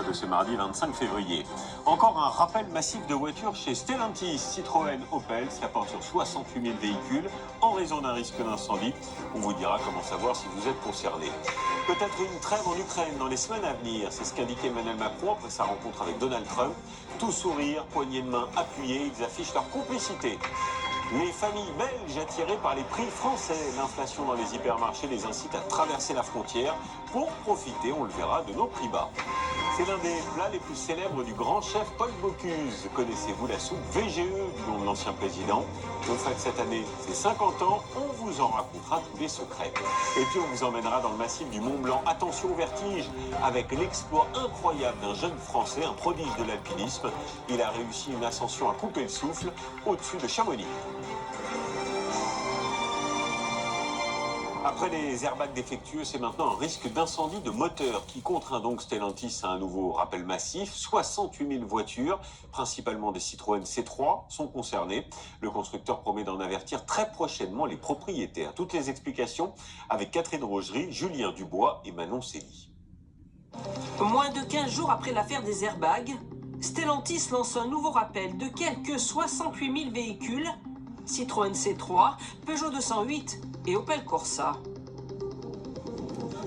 de ce mardi 25 février. Encore un rappel massif de voitures chez Stellantis, Citroën, Opel, ça porte sur 68 000 véhicules en raison d'un risque d'incendie. On vous dira comment savoir si vous êtes concerné. Peut-être une trêve en Ukraine dans les semaines à venir, c'est ce qu'indiquait Emmanuel Macron après sa rencontre avec Donald Trump. Tout sourire, poignée de main appuyée, ils affichent leur complicité. Les familles belges attirées par les prix français. L'inflation dans les hypermarchés les incite à traverser la frontière pour profiter, on le verra, de nos prix bas. C'est l'un des plats les plus célèbres du grand chef Paul Bocuse. Connaissez-vous la soupe VGE du nom de l'ancien président? Au fait, cette année, c'est 50 ans, on vous en racontera tous les secrets. Et puis on vous emmènera dans le massif du Mont Blanc. Attention au vertige, avec l'exploit incroyable d'un jeune Français, un prodige de l'alpinisme. Il a réussi une ascension à couper le souffle au-dessus de Chamonix. Après les airbags défectueux, c'est maintenant un risque d'incendie de moteur qui contraint donc Stellantis à un nouveau rappel massif. 68 000 voitures, principalement des Citroën C3, sont concernées. Le constructeur promet d'en avertir très prochainement les propriétaires. Toutes les explications avec Catherine Rogerie, Julien Dubois et Manon Célie. Moins de 15 jours après l'affaire des airbags, Stellantis lance un nouveau rappel de quelques 68 000 véhicules, Citroën C3, Peugeot 208 et Opel Corsa.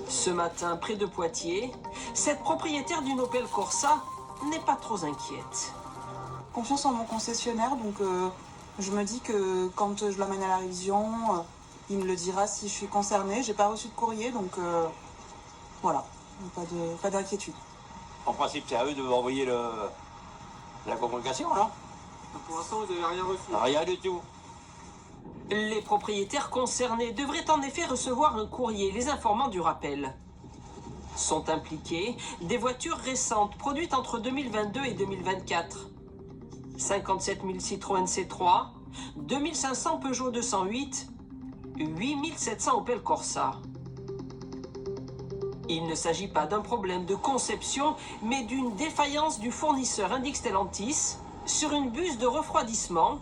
Ce matin, près de Poitiers, cette propriétaire d'une Opel Corsa n'est pas trop inquiète. Confiance en mon concessionnaire, donc je me dis que quand je l'amène à la révision, il me le dira si je suis concernée. J'ai pas reçu de courrier, donc voilà, pas d'inquiétude. En principe, c'est à eux de envoyer la communication, non? Pour l'instant, vous n'avez rien reçu? Rien du tout. Les propriétaires concernés devraient en effet recevoir un courrier les informant du rappel. Sont impliquées des voitures récentes produites entre 2022 et 2024. 57 000 Citroën C3, 2500 Peugeot 208, 8700 Opel Corsa. Il ne s'agit pas d'un problème de conception, mais d'une défaillance du fournisseur, indique Stellantis, sur une buse de refroidissement.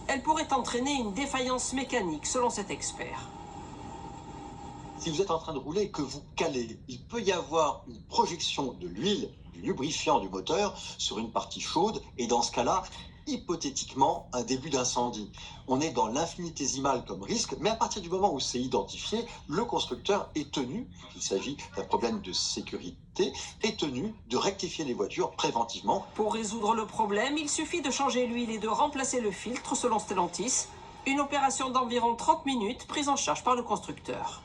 Elle pourrait entraîner une défaillance mécanique, selon cet expert. Si vous êtes en train de rouler et que vous calez, il peut y avoir une projection de l'huile, du lubrifiant du moteur, sur une partie chaude, et dans ce cas-là, hypothétiquement, un début d'incendie. On est dans l'infinitésimal comme risque, mais à partir du moment où c'est identifié, le constructeur est tenu, il s'agit d'un problème de sécurité, est tenu de rectifier les voitures préventivement. Pour résoudre le problème, il suffit de changer l'huile et de remplacer le filtre, selon Stellantis. Une opération d'environ 30 minutes, prise en charge par le constructeur.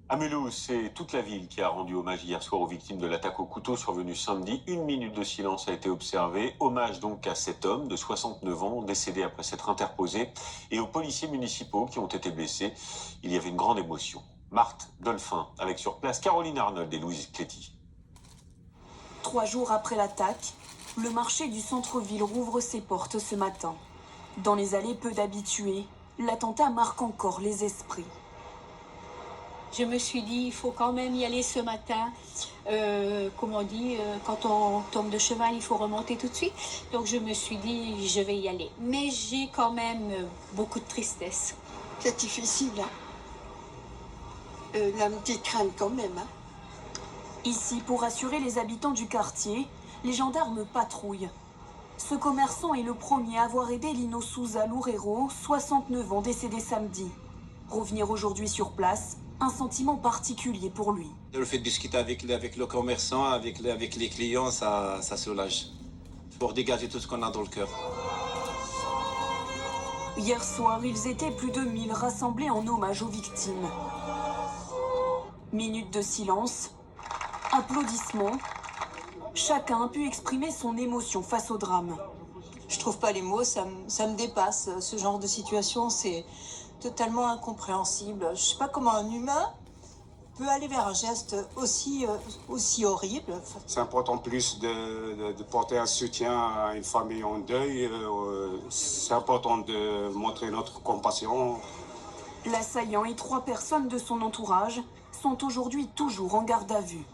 À Mulhouse, c'est toute la ville qui a rendu hommage hier soir aux victimes de l'attaque au couteau survenue samedi. 1 minute de silence a été observée. Hommage donc à cet homme de 69 ans, décédé après s'être interposé, et aux policiers municipaux qui ont été blessés. Il y avait une grande émotion. Marthe Dolphin, avec sur place Caroline Arnold et Louise Cléty. 3 jours après l'attaque, le marché du centre-ville rouvre ses portes ce matin. Dans les allées peu d'habitués, l'attentat marque encore les esprits. Je me suis dit, il faut quand même y aller ce matin. Comme on dit, quand on tombe de cheval, il faut remonter tout de suite. Donc je me suis dit, je vais y aller. Mais j'ai quand même beaucoup de tristesse. C'est difficile, hein. La petite crainte quand même, hein. Ici, pour rassurer les habitants du quartier, les gendarmes patrouillent. Ce commerçant est le premier à avoir aidé Lino Souza Loureiro, 69 ans, décédé samedi. Revenir aujourd'hui sur place, un sentiment particulier pour lui. Le fait de discuter avec le commerçant, avec les clients, ça soulage. Pour dégager tout ce qu'on a dans le cœur. Hier soir, ils étaient plus de 1000 rassemblés en hommage aux victimes. Minute de silence, applaudissements. Chacun a pu exprimer son émotion face au drame. Je trouve pas les mots, ça me dépasse. Ce genre de situation, c'est totalement incompréhensible. Je sais pas comment un humain peut aller vers un geste aussi horrible. C'est important plus de porter un soutien à une famille en deuil. C'est important de montrer notre compassion. L'assaillant et 3 personnes de son entourage sont aujourd'hui toujours en garde à vue.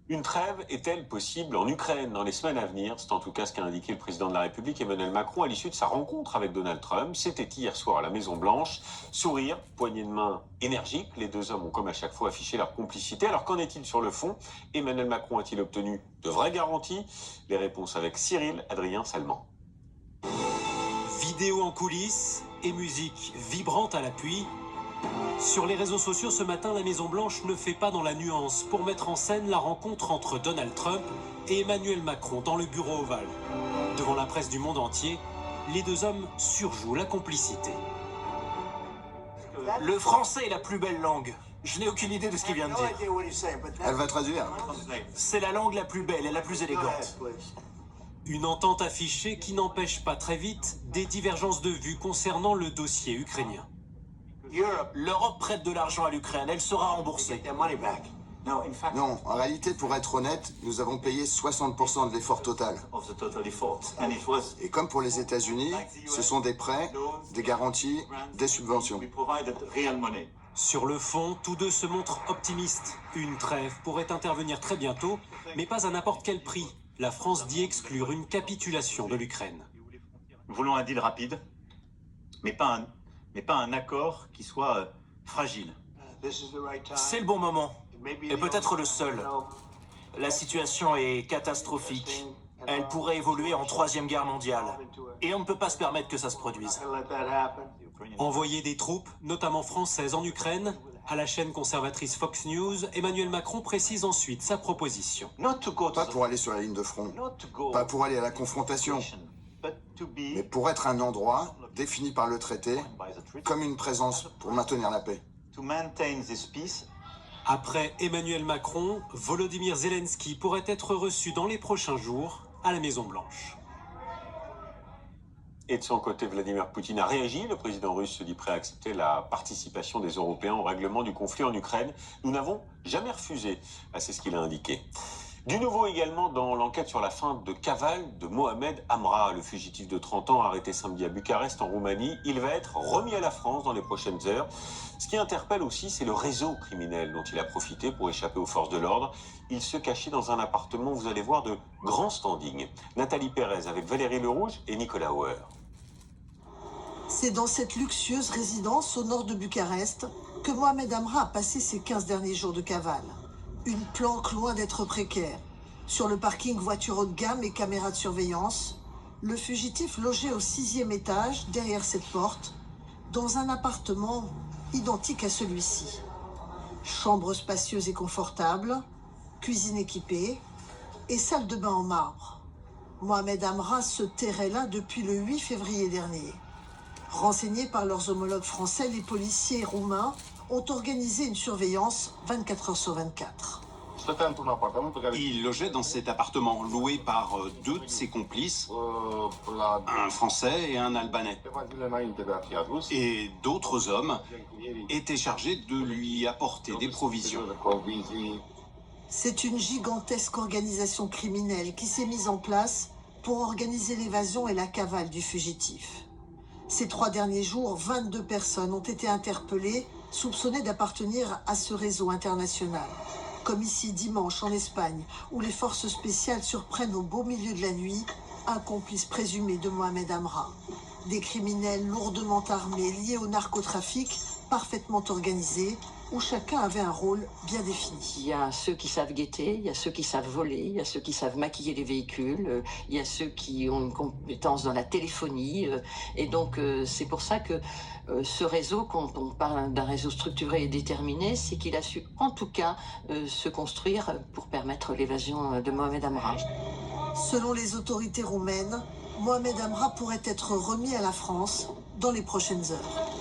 Une trêve est-elle possible en Ukraine dans les semaines à venir? C'est en tout cas ce qu'a indiqué le président de la République Emmanuel Macron à l'issue de sa rencontre avec Donald Trump. C'était hier soir à la Maison-Blanche. Sourire, poignée de main énergique, les deux hommes ont comme à chaque fois affiché leur complicité. Alors qu'en est-il sur le fond? Emmanuel Macron a-t-il obtenu de vraies garanties? Les réponses avec Cyril Adrien Salman. Vidéo en coulisses et musique vibrante à l'appui. Sur les réseaux sociaux ce matin, la Maison-Blanche ne fait pas dans la nuance pour mettre en scène la rencontre entre Donald Trump et Emmanuel Macron dans le bureau ovale. Devant la presse du monde entier, les deux hommes surjouent la complicité. Le français est la plus belle langue. Je n'ai aucune idée de ce qu'il vient de dire. Elle va traduire. C'est la langue la plus belle et la plus élégante. Une entente affichée qui n'empêche pas très vite des divergences de vues concernant le dossier ukrainien. L'Europe prête de l'argent à l'Ukraine, elle sera remboursée. Non, en réalité, pour être honnête, nous avons payé 60% de l'effort total. Et comme pour les États-Unis, ce sont des prêts, des garanties, des subventions. Sur le fond, tous deux se montrent optimistes. Une trêve pourrait intervenir très bientôt, mais pas à n'importe quel prix. La France dit exclure une capitulation de l'Ukraine. Nous voulons un deal rapide, mais pas un accord qui soit fragile. C'est le bon moment, et peut-être le seul. La situation est catastrophique. Elle pourrait évoluer en troisième guerre mondiale. Et on ne peut pas se permettre que ça se produise. Envoyer des troupes, notamment françaises, en Ukraine, à la chaîne conservatrice Fox News, Emmanuel Macron précise ensuite sa proposition. Pas pour aller sur la ligne de front, pas pour aller à la confrontation, mais pour être un endroit défini par le traité comme une présence pour maintenir la paix. Après Emmanuel Macron, Volodymyr Zelensky pourrait être reçu dans les prochains jours à la Maison-Blanche. Et de son côté, Vladimir Poutine a réagi. Le président russe se dit prêt à accepter la participation des Européens au règlement du conflit en Ukraine. Nous n'avons jamais refusé. C'est ce qu'il a indiqué. Du nouveau également dans l'enquête sur la fin de cavale de Mohamed Amra, le fugitif de 30 ans arrêté samedi à Bucarest en Roumanie. Il va être remis à la France dans les prochaines heures. Ce qui interpelle aussi, c'est le réseau criminel dont il a profité pour échapper aux forces de l'ordre. Il se cachait dans un appartement, vous allez voir, de grand standing. Nathalie Pérez avec Valérie Lerouge et Nicolas Hauer. C'est dans cette luxueuse résidence au nord de Bucarest que Mohamed Amra a passé ses 15 derniers jours de cavale. Une planque loin d'être précaire. Sur le parking voiture haut de gamme et caméras de surveillance, le fugitif logé au 6e étage, derrière cette porte, dans un appartement identique à celui-ci. Chambre spacieuse et confortable, cuisine équipée et salle de bain en marbre. Mohamed Amra se terrait là depuis le 8 février dernier. Renseignés par leurs homologues français, les policiers roumains ont organisé une surveillance 24 heures sur 24. Il logeait dans cet appartement loué par deux de ses complices, un Français et un Albanais. Et d'autres hommes étaient chargés de lui apporter des provisions. C'est une gigantesque organisation criminelle qui s'est mise en place pour organiser l'évasion et la cavale du fugitif. Ces 3 derniers jours, 22 personnes ont été interpellées, soupçonnées d'appartenir à ce réseau international. Comme ici dimanche en Espagne, où les forces spéciales surprennent au beau milieu de la nuit un complice présumé de Mohamed Amra. Des criminels lourdement armés liés au narcotrafic, parfaitement organisés, où chacun avait un rôle bien défini. Il y a ceux qui savent guetter, il y a ceux qui savent voler, il y a ceux qui savent maquiller les véhicules, il y a ceux qui ont une compétence dans la téléphonie. Et donc c'est pour ça que ce réseau, quand on parle d'un réseau structuré et déterminé, c'est qu'il a su en tout cas se construire pour permettre l'évasion de Mohamed Amra. Selon les autorités roumaines, Mohamed Amra pourrait être remis à la France dans les prochaines heures.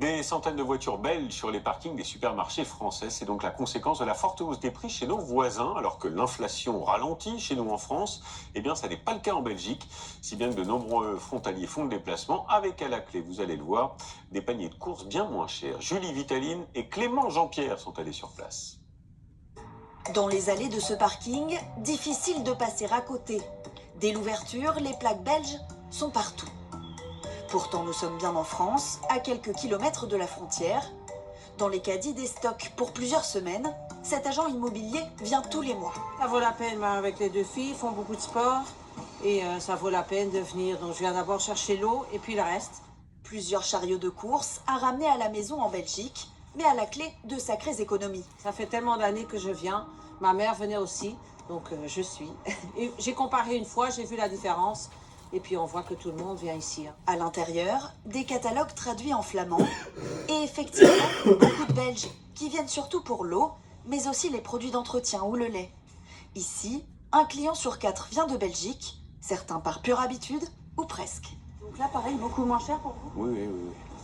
Des centaines de voitures belges sur les parkings des supermarchés français, c'est donc la conséquence de la forte hausse des prix chez nos voisins, alors que l'inflation ralentit chez nous en France. Eh bien, ça n'est pas le cas en Belgique, si bien que de nombreux frontaliers font le déplacement avec à la clé, vous allez le voir, des paniers de courses bien moins chers. Julie Vitaline et Clément Jean-Pierre sont allés sur place. Dans les allées de ce parking, difficile de passer à côté. Dès l'ouverture, les plaques belges sont partout. Pourtant, nous sommes bien en France, à quelques kilomètres de la frontière. Dans les caddies des stocks pour plusieurs semaines, cet agent immobilier vient tous les mois. Ça vaut la peine, avec les 2 filles, ils font beaucoup de sport. Et ça vaut la peine de venir. Donc je viens d'abord chercher l'eau et puis le reste. Plusieurs chariots de course à ramener à la maison en Belgique, mais à la clé de sacrées économies. Ça fait tellement d'années que je viens. Ma mère venait aussi, donc je suis. Et j'ai comparé une fois, j'ai vu la différence. Et puis on voit que tout le monde vient ici. À l'intérieur, des catalogues traduits en flamand. Et effectivement, beaucoup de Belges qui viennent surtout pour l'eau, mais aussi les produits d'entretien ou le lait. Ici, un client sur 4 vient de Belgique, certains par pure habitude ou presque. Donc là, pareil, beaucoup moins cher pour vous?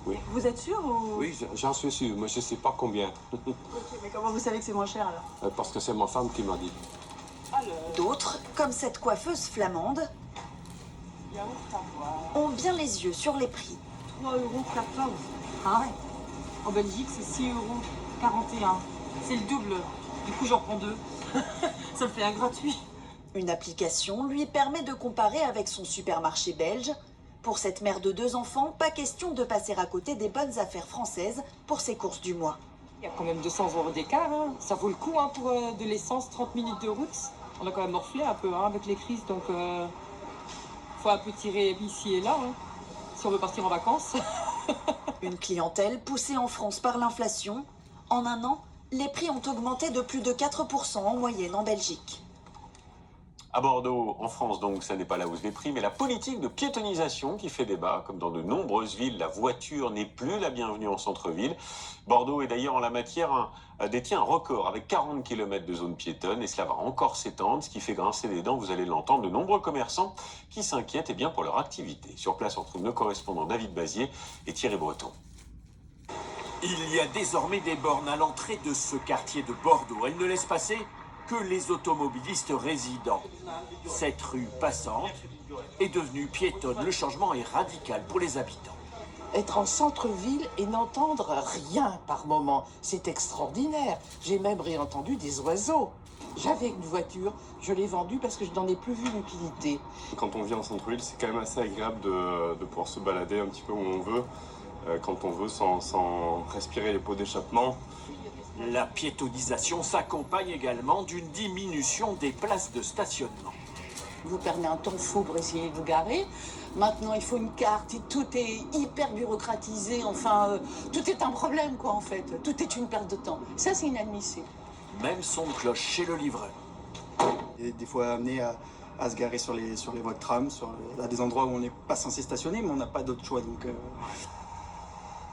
Oui. Vous êtes sûr ou... Oui, j'en suis sûr, mais je ne sais pas combien. Ok, mais comment vous savez que c'est moins cher alors? Parce que c'est ma femme qui m'a dit. D'autres, comme cette coiffeuse flamande, ont bien les yeux sur les prix. 3,14 €. Ah ouais. En Belgique, c'est 6,41 €. C'est le double. Du coup, j'en prends 2. Ça me fait un gratuit. Une application lui permet de comparer avec son supermarché belge. Pour cette mère de 2 enfants, pas question de passer à côté des bonnes affaires françaises pour ses courses du mois. Il y a quand même 200 € d'écart. Hein. Ça vaut le coup pour de l'essence, 30 minutes de route. On a quand même morflé un peu avec les crises, donc faut un peu tirer ici et là, si on veut partir en vacances. Une clientèle poussée en France par l'inflation. En un an, les prix ont augmenté de plus de 4 % en moyenne en Belgique. À Bordeaux, en France, donc, ça n'est pas la hausse des prix, mais la politique de piétonisation qui fait débat. Comme dans de nombreuses villes, la voiture n'est plus la bienvenue en centre-ville. Bordeaux est d'ailleurs en la matière détient un record avec 40 km de zone piétonne et cela va encore s'étendre, ce qui fait grincer des dents, vous allez l'entendre, de nombreux commerçants qui s'inquiètent bien pour leur activité. Sur place, on retrouve nos correspondants David Bazier et Thierry Breton. Il y a désormais des bornes à l'entrée de ce quartier de Bordeaux. Elles ne laissent passer que les automobilistes résidents. Cette rue passante est devenue piétonne. Le changement est radical pour les habitants. Être en centre-ville et n'entendre rien par moment, c'est extraordinaire. J'ai même réentendu des oiseaux. J'avais une voiture, je l'ai vendue parce que je n'en ai plus vu l'utilité. Quand on vit en centre-ville, c'est quand même assez agréable de pouvoir se balader un petit peu où on veut, quand on veut, sans respirer les pots d'échappement. La piétonisation s'accompagne également d'une diminution des places de stationnement. Vous perdez un temps fou pour essayer de vous garer. Maintenant, il faut une carte et tout est hyper bureaucratisé. Enfin, tout est un problème, quoi, en fait. Tout est une perte de temps. Ça, c'est inadmissible. Même son de cloche chez le livreur. Et des fois amené à se garer sur les voies de tram, à des endroits où on n'est pas censé stationner, mais on n'a pas d'autre choix. Donc,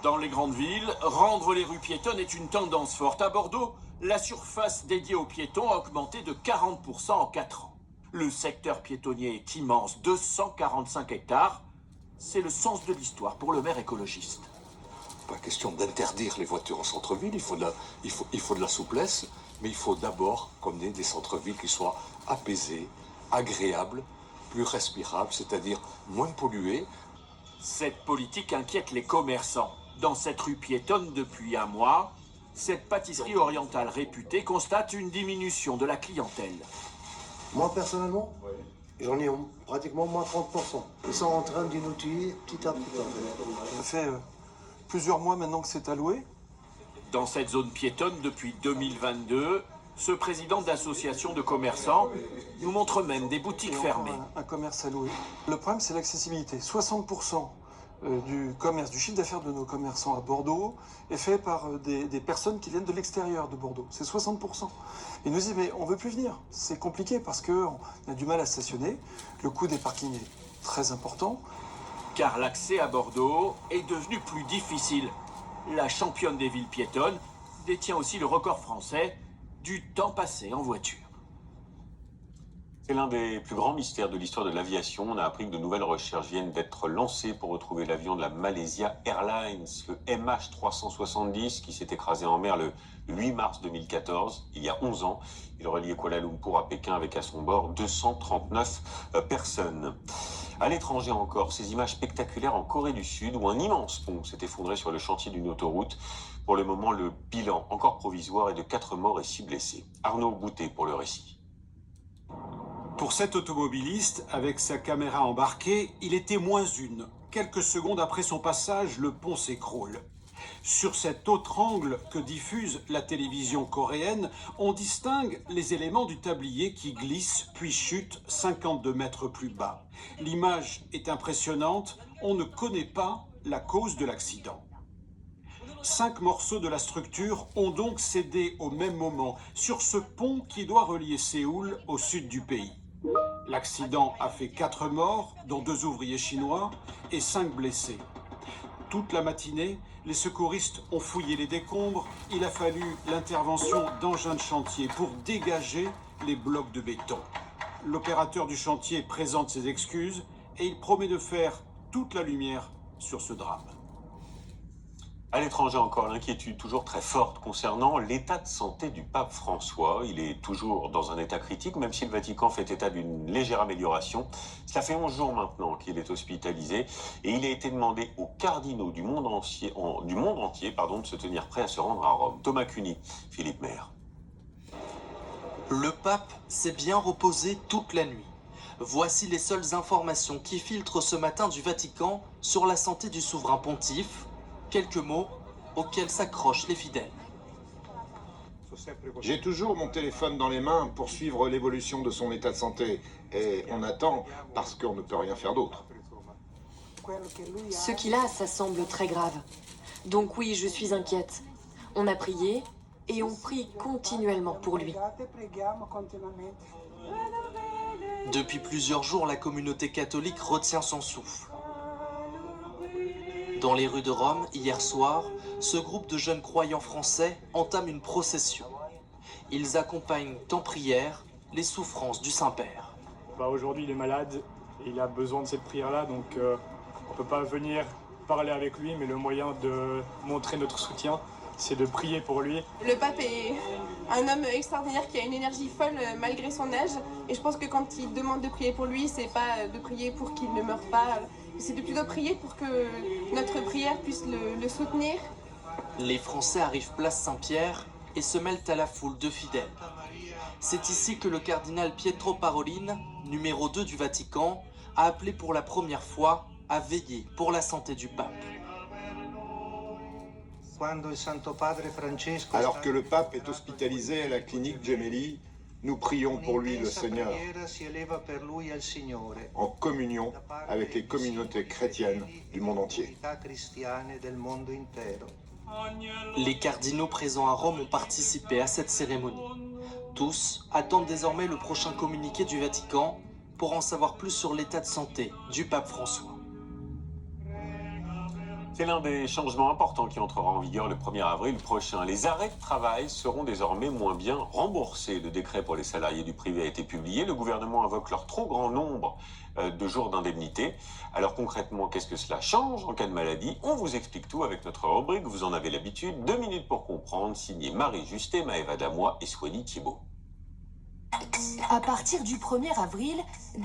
Dans les grandes villes, rendre les rues piétonnes est une tendance forte. À Bordeaux, la surface dédiée aux piétons a augmenté de 40 % en 4 ans. Le secteur piétonnier est immense, 245 hectares. C'est le sens de l'histoire pour le maire écologiste. Pas question d'interdire les voitures en centre-ville, il faut de la souplesse, mais il faut d'abord qu'on ait des centres-villes qui soient apaisés, agréables, plus respirables, c'est-à-dire moins pollués. Cette politique inquiète les commerçants. Dans cette rue piétonne depuis un mois, cette pâtisserie orientale réputée constate une diminution de la clientèle. Moi, personnellement, j'en ai pratiquement moins 30 %. Ils sont en train de nous tuer petit à petit. Ça fait plusieurs mois maintenant que c'est alloué. Dans cette zone piétonne depuis 2022, ce président d'association de commerçants nous montre même des boutiques fermées. Un commerce alloué. Le problème, c'est l'accessibilité. 60 % du commerce, du chiffre d'affaires de nos commerçants à Bordeaux est fait par des personnes qui viennent de l'extérieur de Bordeaux. C'est 60 %. Ils nous disent, mais on ne veut plus venir. C'est compliqué parce qu'on a du mal à stationner. Le coût des parkings est très important. Car l'accès à Bordeaux est devenu plus difficile. La championne des villes piétonnes détient aussi le record français du temps passé en voiture. C'est l'un des plus grands mystères de l'histoire de l'aviation. On a appris que de nouvelles recherches viennent d'être lancées pour retrouver l'avion de la Malaysia Airlines, le MH370, qui s'est écrasé en mer le 8 mars 2014, il y a 11 ans. Il reliait Kuala Lumpur à Pékin avec à son bord 239 personnes. À l'étranger encore, ces images spectaculaires en Corée du Sud, où un immense pont s'est effondré sur le chantier d'une autoroute. Pour le moment, le bilan, encore provisoire, est de 4 morts et 6 blessés. Arnaud Boutet pour le récit. Pour cet automobiliste, avec sa caméra embarquée, il était -1. Quelques secondes après son passage, le pont s'écroule. Sur cet autre angle que diffuse la télévision coréenne, on distingue les éléments du tablier qui glissent puis chutent 52 mètres plus bas. L'image est impressionnante, on ne connaît pas la cause de l'accident. 5 morceaux de la structure ont donc cédé au même moment sur ce pont qui doit relier Séoul au sud du pays. L'accident a fait 4 morts, dont 2 ouvriers chinois, et 5 blessés. Toute la matinée, les secouristes ont fouillé les décombres. Il a fallu l'intervention d'engins de chantier pour dégager les blocs de béton. L'opérateur du chantier présente ses excuses et il promet de faire toute la lumière sur ce drame. À l'étranger encore, l'inquiétude toujours très forte concernant l'état de santé du pape François. Il est toujours dans un état critique, même si le Vatican fait état d'une légère amélioration. Cela fait 11 jours maintenant qu'il est hospitalisé et il a été demandé aux cardinaux du monde entier, de se tenir prêts à se rendre à Rome. Thomas Cuny, Philippe Maire. Le pape s'est bien reposé toute la nuit. Voici les seules informations qui filtrent ce matin du Vatican sur la santé du souverain pontife. Quelques mots auxquels s'accrochent les fidèles. J'ai toujours mon téléphone dans les mains pour suivre l'évolution de son état de santé. Et on attend parce qu'on ne peut rien faire d'autre. Ce qu'il a, ça semble très grave. Donc oui, je suis inquiète. On a prié et on prie continuellement pour lui. Depuis plusieurs jours, la communauté catholique retient son souffle. Dans les rues de Rome, hier soir, ce groupe de jeunes croyants français entame une procession. Ils accompagnent en prière les souffrances du Saint-Père. Aujourd'hui, il est malade et il a besoin de cette prière-là, donc on ne peut pas venir parler avec lui, mais le moyen de montrer notre soutien, c'est de prier pour lui. Le pape est un homme extraordinaire qui a une énergie folle malgré son âge, et je pense que quand il demande de prier pour lui, c'est pas de prier pour qu'il ne meure pas, c'est de plutôt prier pour que notre prière puisse le soutenir. Les Français arrivent place Saint-Pierre et se mêlent à la foule de fidèles. C'est ici que le cardinal Pietro Parolin, numéro 2 du Vatican, a appelé pour la première fois à veiller pour la santé du pape. Alors que le pape est hospitalisé à la clinique Gemelli, nous prions pour lui le Seigneur, en communion avec les communautés chrétiennes du monde entier. Les cardinaux présents à Rome ont participé à cette cérémonie. Tous attendent désormais le prochain communiqué du Vatican pour en savoir plus sur l'état de santé du pape François. C'est l'un des changements importants qui entrera en vigueur le 1er avril prochain. Les arrêts de travail seront désormais moins bien remboursés. Le décret pour les salariés du privé a été publié. Le gouvernement invoque leur trop grand nombre de jours d'indemnité. Alors concrètement, qu'est-ce que cela change en cas de maladie? On vous explique tout avec notre rubrique. Vous en avez l'habitude. 2 minutes pour comprendre. Signé Marie Justet, Maëva Damois et Swani Thiebaud. À partir du 1er avril,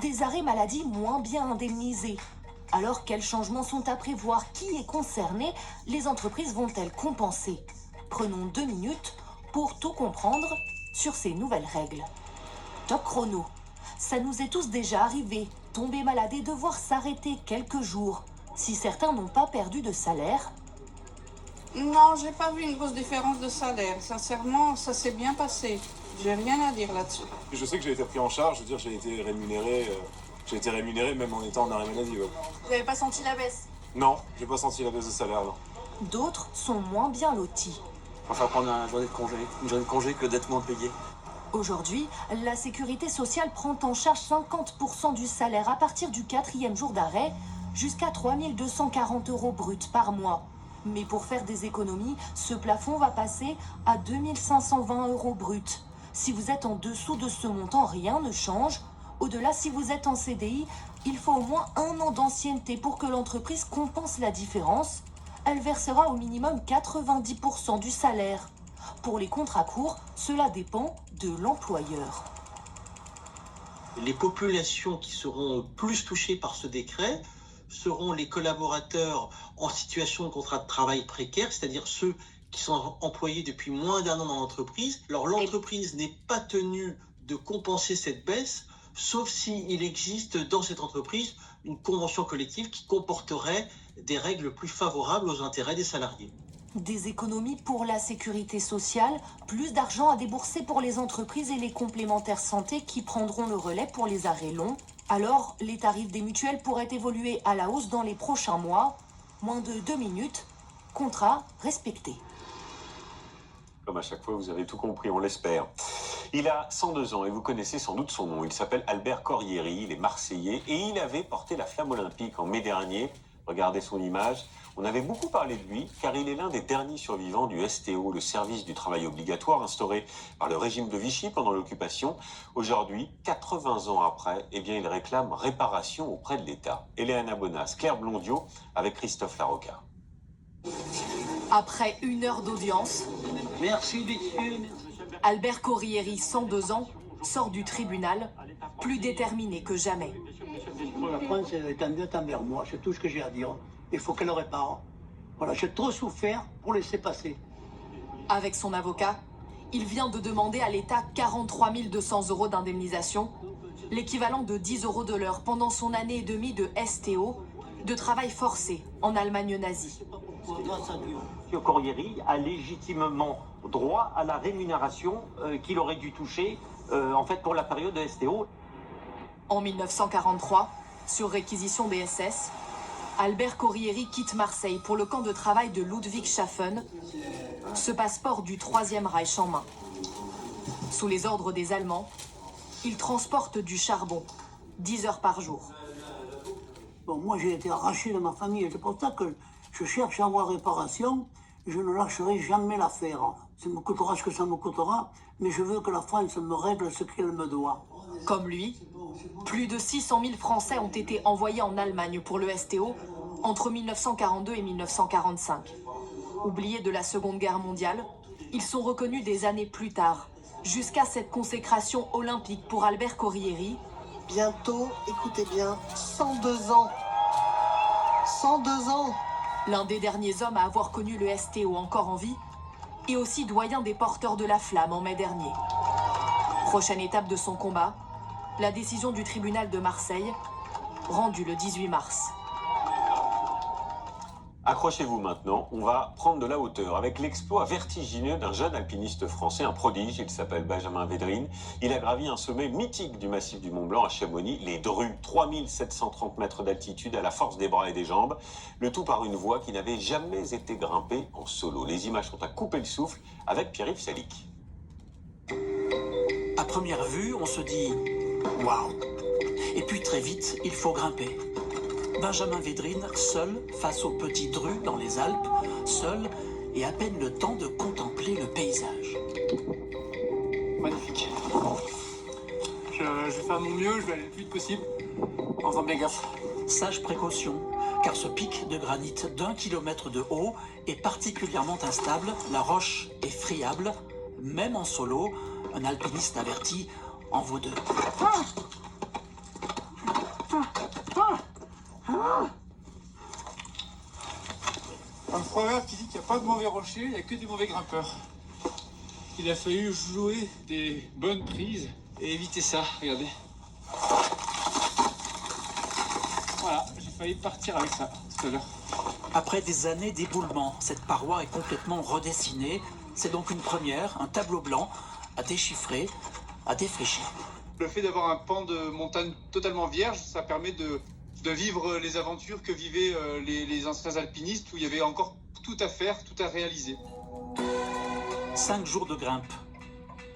des arrêts maladie moins bien indemnisés. Alors, quels changements sont à prévoir? Qui est concerné? Les entreprises vont-elles compenser? Prenons 2 minutes pour tout comprendre sur ces nouvelles règles. Top chrono. Ça nous est tous déjà arrivé. Tomber malade et devoir s'arrêter quelques jours. Si certains n'ont pas perdu de salaire... Non, j'ai pas vu une grosse différence de salaire. Sincèrement, ça s'est bien passé. J'ai rien à dire là-dessus. Je sais que j'ai été pris en charge, je veux dire, j'ai été rémunéré même en étant en arrêt maladie. Ouais. Vous n'avez pas senti la baisse? Non, j'ai pas senti la baisse de salaire, non. D'autres sont moins bien lotis. Enfin, prendre une journée de congé que d'être moins payé. Aujourd'hui, la sécurité sociale prend en charge 50% du salaire à partir du 4e jour d'arrêt, jusqu'à 3 240 € bruts par mois. Mais pour faire des économies, ce plafond va passer à 2 520 € bruts. Si vous êtes en dessous de ce montant, rien ne change. Au-delà, si vous êtes en CDI, il faut au moins 1 an d'ancienneté pour que l'entreprise compense la différence. Elle versera au minimum 90% du salaire. Pour les contrats courts, cela dépend de l'employeur. Les populations qui seront plus touchées par ce décret seront les collaborateurs en situation de contrat de travail précaire, c'est-à-dire ceux qui sont employés depuis moins d'1 an dans l'entreprise. Alors l'entreprise n'est pas tenue de compenser cette baisse, sauf s'il existe dans cette entreprise une convention collective qui comporterait des règles plus favorables aux intérêts des salariés. Des économies pour la sécurité sociale, plus d'argent à débourser pour les entreprises et les complémentaires santé qui prendront le relais pour les arrêts longs. Alors, les tarifs des mutuelles pourraient évoluer à la hausse dans les prochains mois. Moins de 2 minutes, contrat respecté. Comme à chaque fois, vous avez tout compris, on l'espère. Il a 102 ans et vous connaissez sans doute son nom. Il s'appelle Albert Corrieri, il est marseillais et il avait porté la flamme olympique en mai dernier. Regardez son image. On avait beaucoup parlé de lui car il est l'un des derniers survivants du STO, le service du travail obligatoire instauré par le régime de Vichy pendant l'occupation. Aujourd'hui, 80 ans après, eh bien, il réclame réparation auprès de l'État. Eleana Bonas, Claire Blondiot avec Christophe Larocca. Après 1 heure d'audience, merci messieurs. Albert Corrieri, 102 ans, sort du tribunal, plus déterminé que jamais. La France est tendue envers moi, c'est tout ce que j'ai à dire. Il faut qu'elle répare. Voilà, j'ai trop souffert pour laisser passer. Avec son avocat, il vient de demander à l'État 43 200 euros d'indemnisation, l'équivalent de 10 euros de l'heure pendant son année et demie de STO, de travail forcé en Allemagne nazie. M. Corrieri a légitimement droit à la rémunération qu'il aurait dû toucher en fait pour la période de STO. En 1943, sur réquisition des SS, Albert Corrieri quitte Marseille pour le camp de travail de Ludwigshafen, ce passeport du Troisième Reich en main. Sous les ordres des Allemands, il transporte du charbon, 10 heures par jour. Bon, moi j'ai été arraché de ma famille, c'est pour ça que je cherche à avoir réparation. Je ne lâcherai jamais l'affaire. Ça me coûtera ce que ça me coûtera, mais je veux que la France me règle ce qu'elle me doit. Comme lui, plus de 600 000 Français ont été envoyés en Allemagne pour le STO entre 1942 et 1945. Oubliés de la Seconde Guerre mondiale, ils sont reconnus des années plus tard, jusqu'à cette consécration olympique pour Albert Corrieri. Bientôt, écoutez bien, 102 ans. 102 ans. L'un des derniers hommes à avoir connu le STO encore en vie, et aussi doyen des porteurs de la flamme en mai dernier. Prochaine étape de son combat, la décision du tribunal de Marseille, rendue le 18 mars. Accrochez-vous maintenant, on va prendre de la hauteur avec l'exploit vertigineux d'un jeune alpiniste français, un prodige, il s'appelle Benjamin Védrine. Il a gravi un sommet mythique du massif du Mont-Blanc à Chamonix, les Drues, 3730 mètres d'altitude à la force des bras et des jambes, le tout par une voie qui n'avait jamais été grimpée en solo. Les images sont à couper le souffle avec Pierre-Yves Salic. À première vue, on se dit « Waouh !» Et puis très vite, il faut grimper. Benjamin Védrine, seul, face aux petits drus dans les Alpes, seul, et à peine le temps de contempler le paysage. Magnifique. Je vais faire de mon mieux, je vais aller le plus vite possible, en faisant bien gaffe. Sage précaution, car ce pic de granit d'1 kilomètre de haut est particulièrement instable, la roche est friable, même en solo, un alpiniste averti en vaut deux. Un proverbe qui dit qu'il n'y a pas de mauvais rochers, il n'y a que des mauvais grimpeurs. Il a fallu jouer des bonnes prises et éviter ça, regardez. Voilà, j'ai failli partir avec ça tout à l'heure. Après des années d'éboulement, cette paroi est complètement redessinée. C'est donc une première, un tableau blanc à déchiffrer, à défricher. Le fait d'avoir un pan de montagne totalement vierge, ça permet de vivre les aventures que vivaient les anciens alpinistes où il y avait encore tout à faire, tout à réaliser. 5 jours de grimpe,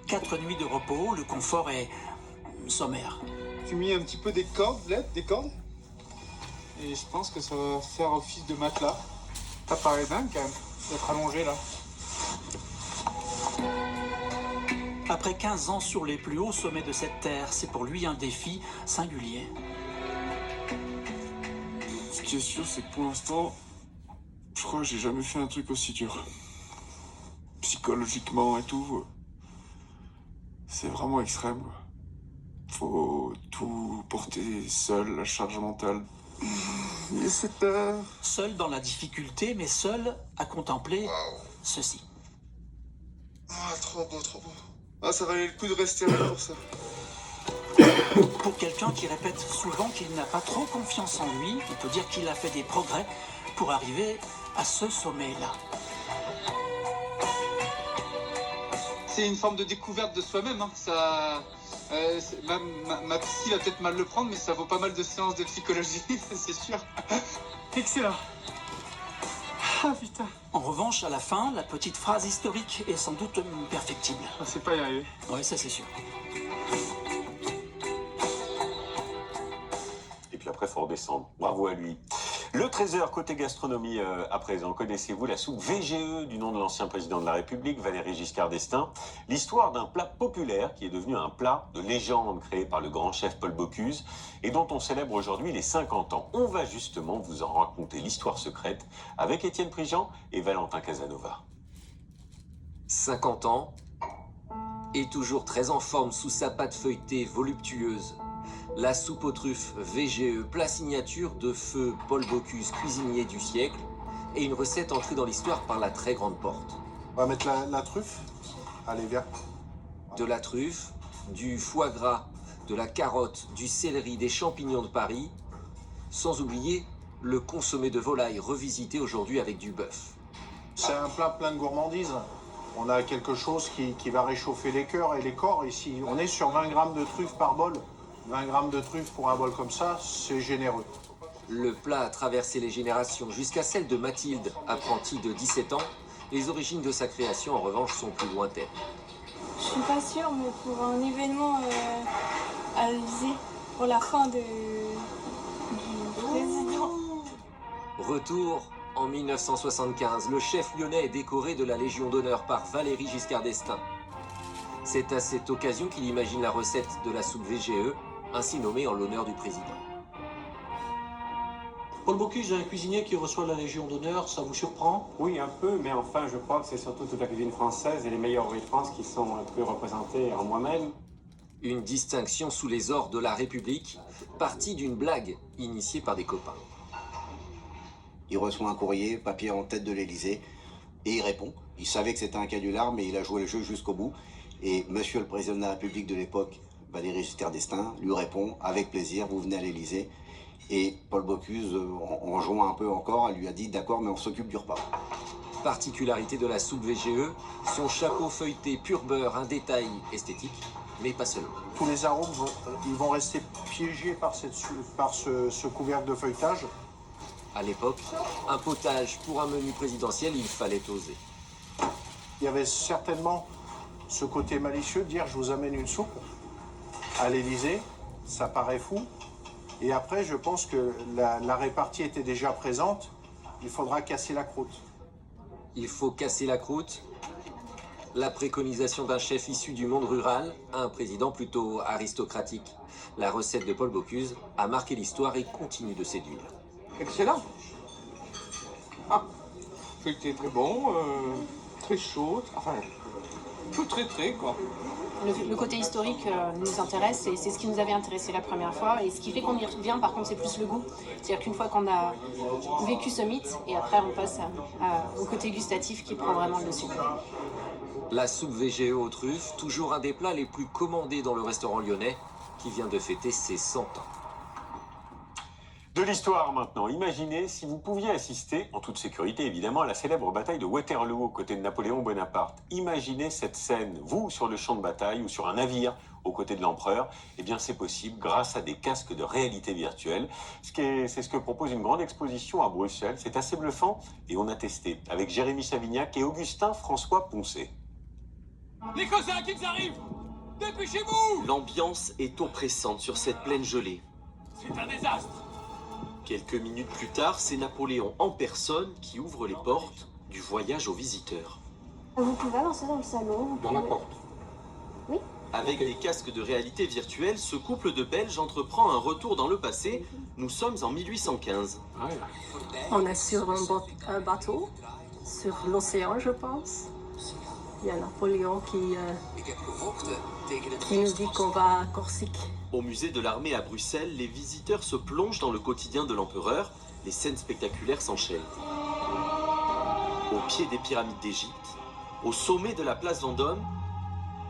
4 nuits de repos, le confort est sommaire. J'ai mis un petit peu des cordes, des cordes, et je pense que ça va faire office de matelas. Ça paraît dingue quand même, d'être allongé là. Après 15 ans sur les plus hauts sommets de cette terre, c'est pour lui un défi singulier. Ce qui est sûr, c'est que pour l'instant, je crois que j'ai jamais fait un truc aussi dur. Psychologiquement et tout, c'est vraiment extrême. Faut tout porter seul, la charge mentale. Il est 7 heures. Seul dans la difficulté, mais seul à contempler ceci. Ah, trop beau, trop beau. Ah, ça valait le coup de rester là pour ça. Pour quelqu'un qui répète souvent qu'il n'a pas trop confiance en lui, on peut dire qu'il a fait des progrès pour arriver à ce sommet-là. C'est une forme de découverte de soi-même. Hein. Ma psy va peut-être mal le prendre, mais ça vaut pas mal de séances de psychologie, c'est sûr. Excellent. Ah putain. En revanche, à la fin, la petite phrase historique est sans doute perfectible. C'est pas y arriver. Ouais, ça c'est sûr. Et puis après, il faut redescendre. Bravo à lui. Le trésor côté gastronomie à présent. Connaissez-vous la soupe VGE du nom de l'ancien président de la République, Valéry Giscard d'Estaing? L'histoire d'un plat populaire qui est devenu un plat de légende créé par le grand chef Paul Bocuse et dont on célèbre aujourd'hui les 50 ans. On va justement vous en raconter l'histoire secrète avec Étienne Prigent et Valentin Casanova. 50 ans et toujours très en forme sous sa pâte feuilletée voluptueuse. La soupe aux truffes VGE, plat signature de feu Paul Bocuse, cuisinier du siècle, et une recette entrée dans l'histoire par la très grande porte. On va mettre la truffe. Allez, viens. De la truffe, du foie gras, de la carotte, du céleri, des champignons de Paris, sans oublier le consommé de volaille revisité aujourd'hui avec du bœuf. C'est un plat plein de gourmandise. On a quelque chose qui va réchauffer les cœurs et les corps ici. On est sur 20 grammes de truffes par bol. 20 grammes de truffes pour un bol comme ça, c'est généreux. Le plat a traversé les générations jusqu'à celle de Mathilde, apprentie de 17 ans. Les origines de sa création, en revanche, sont plus lointaines. Je suis pas sûre, mais pour un événement à l'Élysée, pour la fin du président. Retour en 1975. Le chef lyonnais est décoré de la Légion d'honneur par Valéry Giscard d'Estaing. C'est à cette occasion qu'il imagine la recette de la soupe VGE, ainsi nommée en l'honneur du président. Paul Bocuse est un cuisinier qui reçoit la Légion d'honneur, ça vous surprend? Oui, un peu, mais enfin, je crois que c'est surtout toute la cuisine française et les meilleurs ouvriers de France qui sont un peu représentés en moi-même. Une distinction sous les ordres de la République, partie d'une blague initiée par des copains. Il reçoit un courrier, papier en tête de l'Élysée, et il répond. Il savait que c'était un canular, mais il a joué le jeu jusqu'au bout. Et monsieur le président de la République de l'époque, Valéry Giscard d'Estaing, lui répond « Avec plaisir, vous venez à l'Élysée ». Et Paul Bocuse, en jouant un peu encore, lui a dit « D'accord, mais on s'occupe du repas ». Particularité de la soupe VGE, son chapeau feuilleté pur beurre, un détail esthétique, mais pas seulement. Tous les arômes vont rester piégés par ce couvercle de feuilletage. À l'époque, un potage pour un menu présidentiel, il fallait oser. Il y avait certainement ce côté malicieux de dire « Je vous amène une soupe ». À l'Élysée, ça paraît fou. Et après, je pense que la répartie était déjà présente. Il faudra casser la croûte. Il faut casser la croûte. La préconisation d'un chef issu du monde rural, un président plutôt aristocratique. La recette de Paul Bocuse a marqué l'histoire et continue de séduire. Excellent. Ah, c'était très bon, très chaud, enfin, tout très quoi. Le côté historique nous intéresse et c'est ce qui nous avait intéressé la première fois. Et ce qui fait qu'on y revient, par contre, c'est plus le goût. C'est-à-dire qu'une fois qu'on a vécu ce mythe, et après on passe au côté gustatif qui prend vraiment le dessus. La soupe VGE aux truffes, toujours un des plats les plus commandés dans le restaurant lyonnais, qui vient de fêter ses 100 ans. De l'histoire maintenant. Imaginez si vous pouviez assister, en toute sécurité évidemment, à la célèbre bataille de Waterloo aux côtés de Napoléon Bonaparte. Imaginez cette scène, vous sur le champ de bataille ou sur un navire aux côtés de l'empereur. Eh bien c'est possible grâce à des casques de réalité virtuelle. C'est ce que propose une grande exposition à Bruxelles. C'est assez bluffant et on a testé avec Jérémy Savignac et Augustin François Poncet. Les Cosaques, ils arrivent! Dépêchez-vous! L'ambiance est oppressante sur cette plaine gelée. C'est un désastre! Quelques minutes plus tard, c'est Napoléon en personne qui ouvre les portes du voyage aux visiteurs. Vous pouvez avancer dans le salon. Dans la porte. Oui. Avec des casques de réalité virtuelle, ce couple de Belges entreprend un retour dans le passé. Nous sommes en 1815. On est sur un bateau, sur l'océan, je pense. Il y a Napoléon qui nous dit qu'on va à Corsique. Au musée de l'armée à Bruxelles, les visiteurs se plongent dans le quotidien de l'empereur. Les scènes spectaculaires s'enchaînent. Au pied des pyramides d'Égypte, au sommet de la place Vendôme,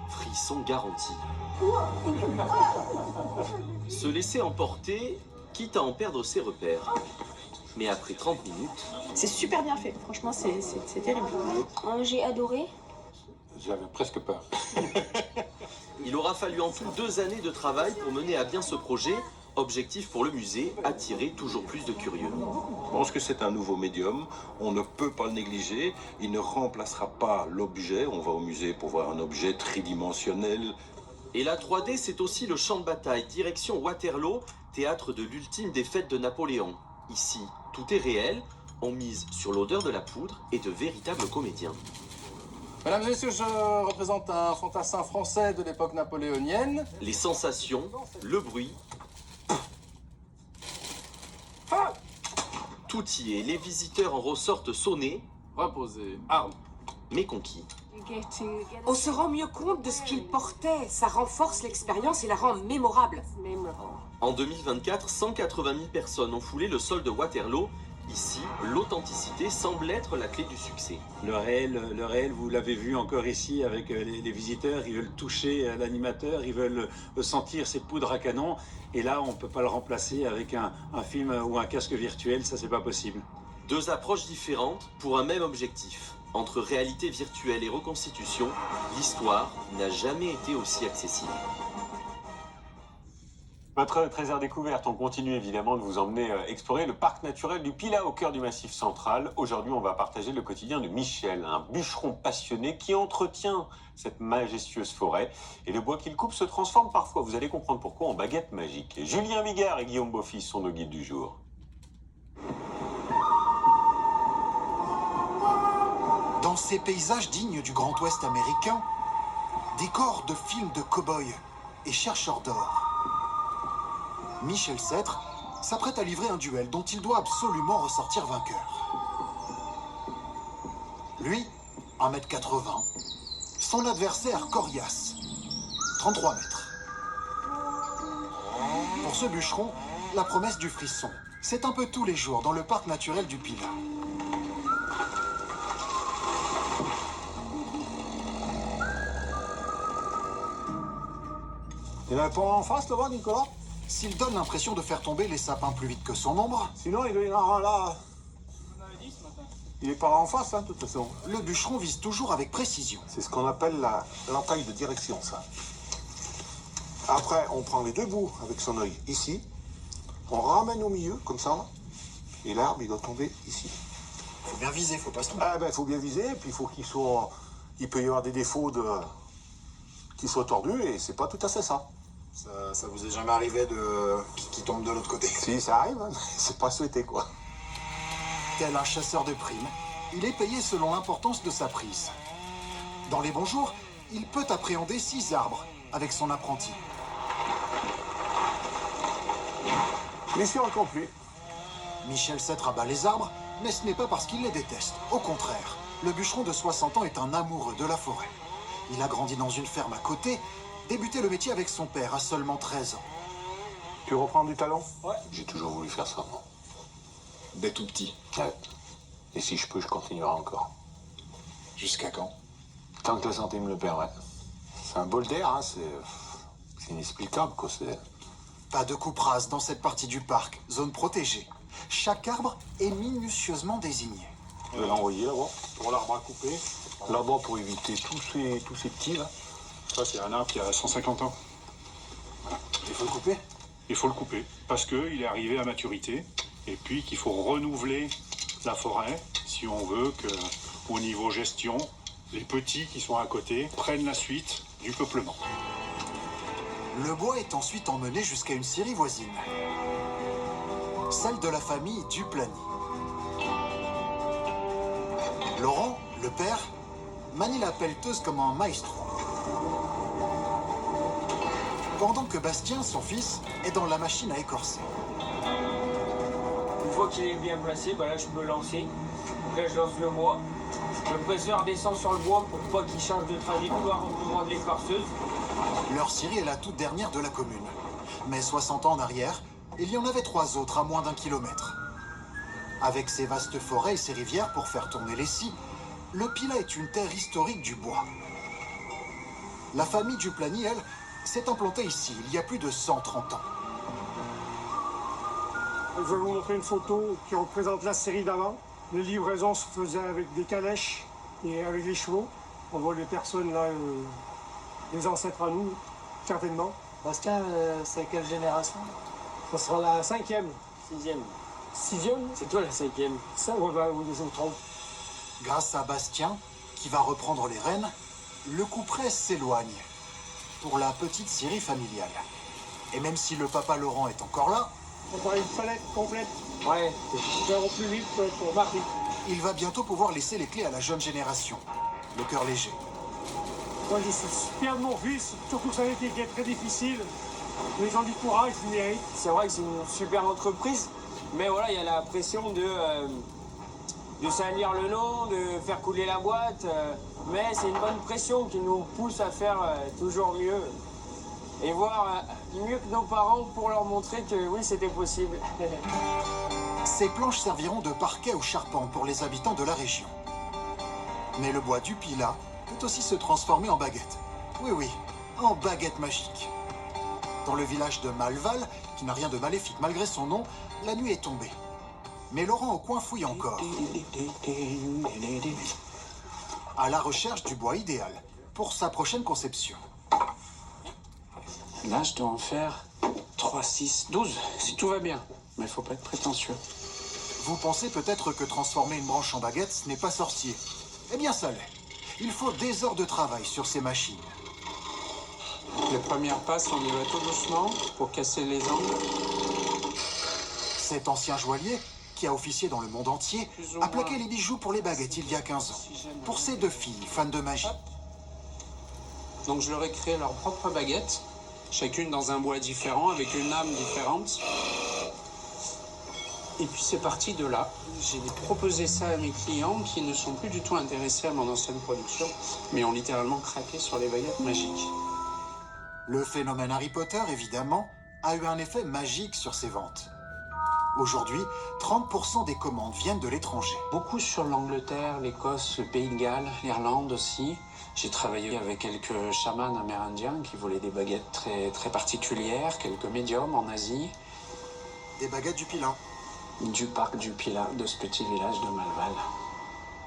frisson garanti. Se laisser emporter, quitte à en perdre ses repères. Mais après 30 minutes... C'est super bien fait, franchement c'est terrible. J'ai adoré. J'avais presque peur. Il aura fallu en tout 2 années de travail pour mener à bien ce projet. Objectif pour le musée, attirer toujours plus de curieux. Je pense que c'est un nouveau médium, on ne peut pas le négliger, il ne remplacera pas l'objet, on va au musée pour voir un objet tridimensionnel. Et la 3D, c'est aussi le champ de bataille, direction Waterloo, théâtre de l'ultime défaite de Napoléon. Ici, tout est réel, on mise sur l'odeur de la poudre et de véritables comédiens. Mesdames et messieurs, je représente un fantassin français de l'époque napoléonienne. Les sensations, le bruit. Tout y est, les visiteurs en ressortent sonnés, reposés, armes, mais conquis. On se rend mieux compte de ce qu'il portait. Ça renforce l'expérience et la rend mémorable. En 2024, 180 000 personnes ont foulé le sol de Waterloo. Ici, l'authenticité semble être la clé du succès. Le réel, vous l'avez vu encore ici avec les visiteurs, ils veulent toucher l'animateur, ils veulent sentir ses poudres à canon. Et là, on ne peut pas le remplacer avec un film ou un casque virtuel, ça c'est pas possible. 2 approches différentes pour un même objectif. Entre réalité virtuelle et reconstitution, l'histoire n'a jamais été aussi accessible. Votre trésor découverte, on continue évidemment de vous emmener explorer le parc naturel du Pilat au cœur du Massif central. Aujourd'hui, on va partager le quotidien de Michel, un bûcheron passionné qui entretient cette majestueuse forêt. Et le bois qu'il coupe se transforme parfois, vous allez comprendre pourquoi, en baguette magique. Julien Bigard et Guillaume Beaufils sont nos guides du jour. Dans ces paysages dignes du Grand Ouest américain, décors de films de cow-boys et chercheurs d'or, Michel Cetre s'apprête à livrer un duel dont il doit absolument ressortir vainqueur. Lui, 1m80, son adversaire coriace, 33 mètres. Pour ce bûcheron, la promesse du frisson, c'est un peu tous les jours dans le parc naturel du Pilat. Il y en a pas en face là-bas, Nicolas? S'il donne l'impression de faire tomber les sapins plus vite que son ombre... Sinon, il doit y en avoir un là. Il est pas là en face, hein, de toute façon. Le bûcheron vise toujours avec précision. C'est ce qu'on appelle l'entaille de direction, ça. Après, on prend les 2 bouts avec son œil ici. On ramène au milieu, comme ça, là. Et l'arbre, il doit tomber ici. Faut bien viser, faut pas se tromper. Ah ben, faut bien viser, et puis il faut qu'il soit... Il peut y avoir des défauts qui soient tordus, et c'est pas tout à fait ça. Ça vous est jamais arrivé qui tombe de l'autre côté? Si, ça arrive, hein, mais c'est pas souhaité, quoi. Tel un chasseur de primes, il est payé selon l'importance de sa prise. Dans les bons jours, il peut appréhender 6 arbres avec son apprenti. Mission accomplie. Michel Cetre abat les arbres, mais ce n'est pas parce qu'il les déteste. Au contraire, le bûcheron de 60 ans est un amoureux de la forêt. Il a grandi dans une ferme à côté, débuté le métier avec son père à seulement 13 ans. Tu reprends du talon? Ouais. J'ai toujours voulu faire ça, moi. Dès tout petit. Ouais. Et si je peux, je continuerai encore. Jusqu'à quand? Tant que la santé me le permet. C'est un bol d'air, hein, c'est inexplicable, quoi. Pas de coupe rase dans cette partie du parc, zone protégée. Chaque arbre est minutieusement désigné. Je vais l'envoyer là-bas, pour l'arbre à couper. Là-bas, pour éviter tous ces petits, là. Ça, c'est un arbre qui a 150 ans. Voilà. Il faut le couper? Il faut le couper, parce qu'il est arrivé à maturité, et puis qu'il faut renouveler la forêt, si on veut que, au niveau gestion, les petits qui sont à côté prennent la suite du peuplement. Le bois est ensuite emmené jusqu'à une scierie voisine, celle de la famille Duplany. Laurent, le père, manie la pelleteuse comme un maestro. Pendant que Bastien, son fils, est dans la machine à écorcer. Une fois qu'il est bien placé, là je peux lancer. Après je lance le bois. Le presseur descend sur le bois pour pas qu'il change de trajectoire au moment de l'écorceuse. Leur scierie est la toute dernière de la commune. Mais 60 ans en arrière, il y en avait 3 autres à moins d'1 kilomètre. Avec ses vastes forêts et ses rivières pour faire tourner les scies, le Pilat est une terre historique du bois. La famille Duplany, elle, s'est implantée ici il y a plus de 130 ans. Je vais vous montrer une photo qui représente la série d'avant. Les livraisons se faisaient avec des calèches et avec les chevaux. On voit les personnes là, les ancêtres à nous, certainement. Bastien, c'est quelle génération? Ça sera la 5e. 6e. 6e? C'est toi la 5e. Ça, on va ou les autres. Grâce à Bastien, qui va reprendre les rênes, le coup près s'éloigne pour la petite Syrie familiale. Et même si le papa Laurent est encore là, On va faire une palette complète. Ouais. Faire au plus vite pour Marie. il va bientôt pouvoir laisser les clés à la jeune génération, le cœur léger. Moi, je suis fier de mon fils, surtout ça qui est très difficile. Les ont du courage, du mérite. C'est vrai que c'est une super entreprise, mais voilà, il y a la pression de salir le nom, de faire couler la boîte. Mais c'est une bonne pression qui nous pousse à faire toujours mieux. Et voir mieux que nos parents pour leur montrer que oui, c'était possible. Ces planches serviront de parquet ou charpent pour les habitants de la région. Mais le bois du Pilat peut aussi se transformer en baguette. Oui, oui, en baguette magique. Dans le village de Malval, qui n'a rien de maléfique malgré son nom, la nuit est tombée. Mais Laurent au coin fouille encore, à la recherche du bois idéal pour sa prochaine conception. Là, je dois en faire 3, 6, 12, si tout va bien. Mais il faut pas être prétentieux. Vous pensez peut-être que transformer une branche en baguette, ce n'est pas sorcier. Eh bien, ça l'est. Il faut des heures de travail sur ces machines. Les premières passes, on y va tout doucement pour casser les angles. Cet ancien joaillier, qui a officié dans le monde entier, a plaqué les bijoux pour les baguettes il y a 15 ans. Pour ses 2 filles, fans de magie. Donc je leur ai créé leur propre baguette, chacune dans un bois différent, avec une lame différente. Et puis c'est parti de là. J'ai proposé ça à mes clients qui ne sont plus du tout intéressés à mon ancienne production, mais ont littéralement craqué sur les baguettes magiques. Le phénomène Harry Potter, évidemment, a eu un effet magique sur ses ventes. Aujourd'hui, 30% des commandes viennent de l'étranger. Beaucoup sur l'Angleterre, l'Écosse, le Pays de Galles, l'Irlande aussi. J'ai travaillé avec quelques chamans amérindiens qui voulaient des baguettes très, très particulières, quelques médiums en Asie. Des baguettes du Pilat. Du parc du Pilat, de ce petit village de Malval.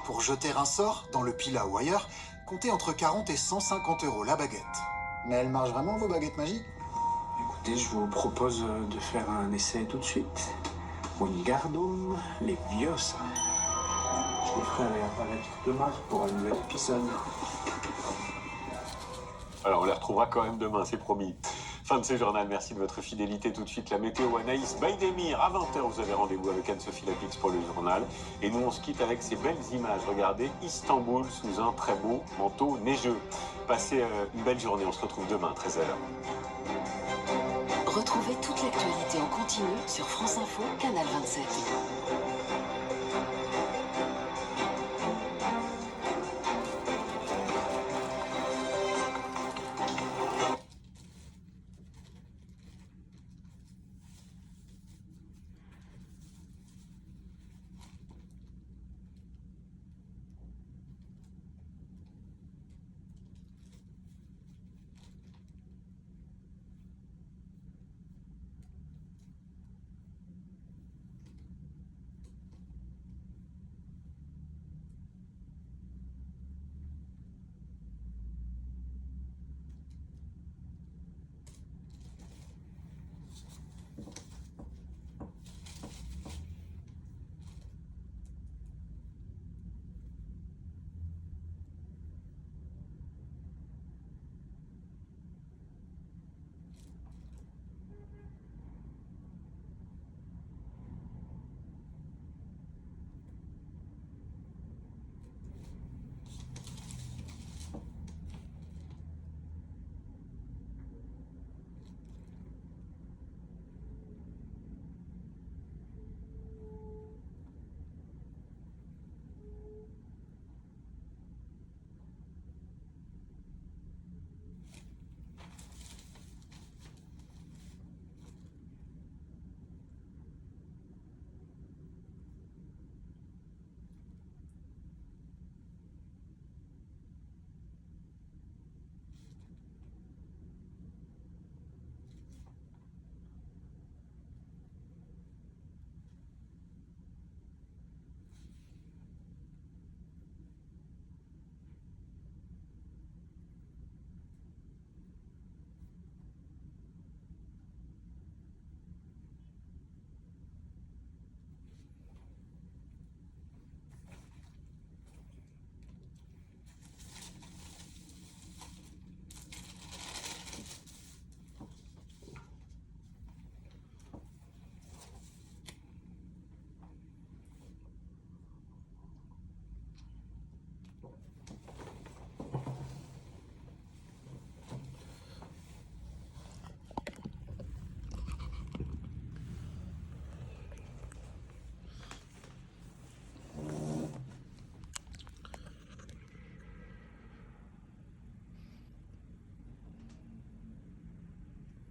Pour jeter un sort, dans le Pilat ou ailleurs, comptez entre 40 et 150 € la baguette. Mais elles marchent vraiment, vos baguettes magiques? Écoutez, je vous propose de faire un essai tout de suite. Wingardium Leviosa. Je les ferai réapparaître demain pour un nouvel épisode. Alors, on les retrouvera quand même demain, c'est promis. Fin de ce journal, merci de votre fidélité. Tout de suite, la météo, Anaïs Baïdemir. À 20h, vous avez rendez-vous avec Anne-Sophie Lapix pour le journal. Et nous, on se quitte avec ces belles images. Regardez, Istanbul sous un très beau manteau neigeux. Passez une belle journée, on se retrouve demain, 13h. Retrouvez toute l'actualité en continu sur France Info, Canal 27.